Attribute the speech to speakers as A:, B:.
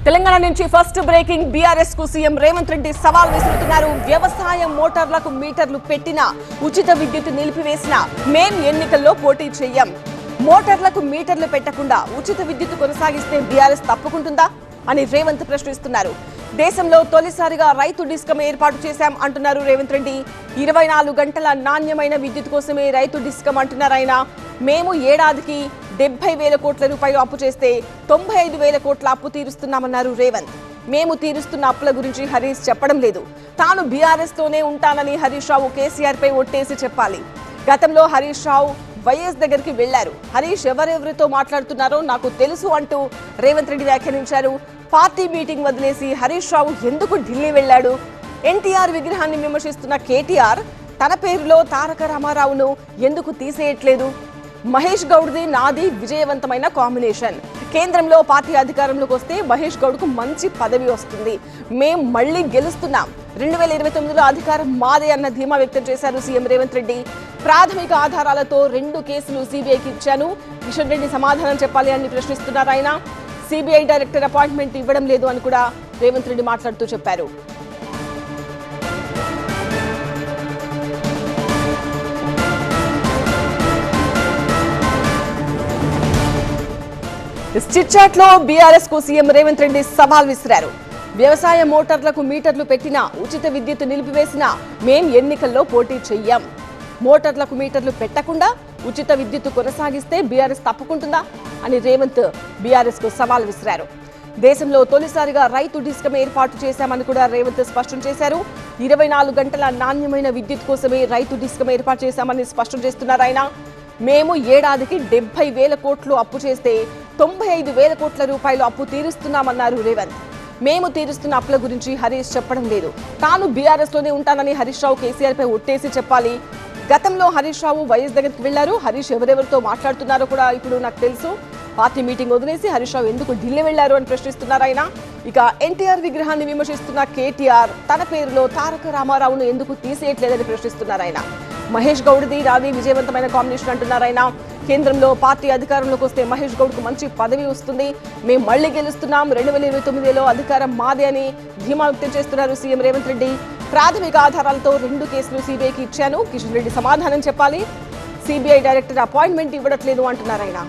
A: తెలంగాణ నుంచి first breaking BRS కు CM Revanth Reddy సవాల్ విసురుతున్నారు. వ్యవసాయ మోటార్లకు మీటర్లు పెట్టినా ఉచిత విద్యుత్ నిలిపివేసినా మేం ఎన్నికల్లో పోటీ చెయ్యం. మోటార్లకు మీటర్లు పెట్టకుండా ఉచిత విద్యుత్ కొనసాగిస్తే బీఆర్ఎస్ తప్పుకుంటుందా అని రేవంత్ ప్రశ్నిస్తున్నారు. దేశంలో తొలిసారిగా రైతు డిస్కమ్ ఏర్పాటు చేశాం అంటున్నారు రేవంత్ రెడ్డి. 24 గంటల నాణ్యమైన విద్యుత్ కోసమే రైతు డిస్కమ్ అంటున్నారు ఆయన. మేము ఏడాదికి 70,000 కోట్ల రూపాయలు అప్పు చేస్తే 95,000 కోట్ల అప్పు తీరుస్తున్నామన్నారు రేవంత్. మేము తీరుస్తున్న అప్పుల గురించి హరీష్ చెప్పడం లేదు. తాను బీఆర్ఎస్ తోనే ఉంటానని హరీష్ రావు కేసీఆర్ పై ఒట్టేసి చెప్పాలి. గతంలో హరీష్ రావు వైఎస్ దగ్గరికి వెళ్లారు. హరీష్ ఎవరెవరితో మాట్లాడుతున్నారో నాకు తెలుసు అంటూ రేవంత్ రెడ్డి వ్యాఖ్యానించారు. పార్టీ మీటింగ్ వదిలేసి హరీష్ రావు ఎందుకు ఢిల్లీ వెళ్లాడు? ఎన్టీఆర్ విగ్రహాన్ని విమర్శిస్తున్న కేటీఆర్ తన పేరులో తారక రామారావును ఎందుకు తీసేయట్లేదు? మహేష్ గౌడ్ది నాది విజయవంతమైన కాంబినేషన్. కేంద్రంలో పార్టీ అధికారంలోకి వస్తే మహేష్ గౌడ్కు మంచి పదవి వస్తుంది. మేం మళ్లీ గెలుస్తున్నాం. 2029లో అధికారం మాదే అన్న ధీమా వ్యక్తం చేశారు సీఎం రేవంత్ రెడ్డి. ప్రాథమిక ఆధారాలతో 2 కేసులు సీబీఐకి ఇచ్చాను. కిషన్ రెడ్డి సమాధానం చెప్పాలి అని ప్రశ్నిస్తున్నారు ఆయన. సీబీఐ డైరెక్టర్ అపాయింట్మెంట్ ఇవ్వడం లేదు అని కూడా రేవంత్ రెడ్డి మాట్లాడుతూ చెప్పారు. చిట్ చాట్ లో బీఆర్ఎస్ కు సీఎం రేవంత్ రెడ్డి సవాల్ విసిరారు. వ్యవసాయ మోటార్లకు మీటర్లు పెట్టినా ఉచిత విద్యుత్ నిలిపివేసినా మేం ఎన్నికల్లో పోటీ చెయ్యం. మోటార్లకు మీటర్లు పెట్టకుండా ఉచిత విద్యుత్ కొనసాగిస్తే బీఆర్ఎస్ తప్పుకుంటుందా అని రేవంత్ బీఆర్ఎస్ కు సవాల్ విసిరారు. దేశంలో తొలిసారిగా రైతు డిస్కమ్ ఏర్పాటు చేశామని కూడా రేవంత్ స్పష్టం చేశారు. 24 గంటల నాణ్యమైన విద్యుత్ కోసమే రైతు డిస్కమ్ ఏర్పాటు చేశామని స్పష్టం చేస్తున్నారు ఆయన. మేము ఏడాదికి 70,000 కోట్లు అప్పు చేస్తే 95,000 కోట్ల రూపాయలు అప్పు తీరుస్తున్నామన్నారు రేవంత్. మేము తీరుస్తున్న అప్పుల గురించి హరీష్ చెప్పడం లేదు. తాను బీఆర్ఎస్ లోనే ఉంటానని హరీష్ రావు కేసీఆర్ పై ఒట్టేసి చెప్పాలి. గతంలో హరీష్ రావు వైఎస్ దగ్గరికి వెళ్లారు. హరీష్ ఎవరెవరితో మాట్లాడుతున్నారో కూడా ఇప్పుడు నాకు తెలుసు. పార్టీ మీటింగ్ వదిలేసి హరీష్ రావు ఎందుకు ఢిల్లీ వెళ్లారు అని ప్రశ్నిస్తున్నారు ఆయన. ఇక ఎన్టీఆర్ విగ్రహాన్ని విమర్శిస్తున్న కేటీఆర్ తన పేరులో తారక రామారావును ఎందుకు తీసేయట్లేదని ప్రశ్నిస్తున్నారు ఆయన. మహేష్ గౌడ్ది నాది విజయవంతమైన కాంబినేషన్ అంటున్నారు ఆయన. కేంద్రంలో పార్టీ అధికారంలోకి వస్తే మహేష్ గౌడ్కు మంచి పదవి వస్తుంది. మేము మళ్లీ గెలుస్తున్నాం. 2029లో అధికారం మాదే అని ధీమా వ్యక్తం చేస్తున్నారు సీఎం రేవంత్ రెడ్డి. ప్రాథమిక ఆధారాలతో 2 కేసులు సీబీఐకి ఇచ్చాను. కిషన్ రెడ్డి సమాధానం చెప్పాలి. సీబీఐ డైరెక్టర్ అపాయింట్మెంట్ ఇవ్వట్లేదు అంటున్నారు ఆయన.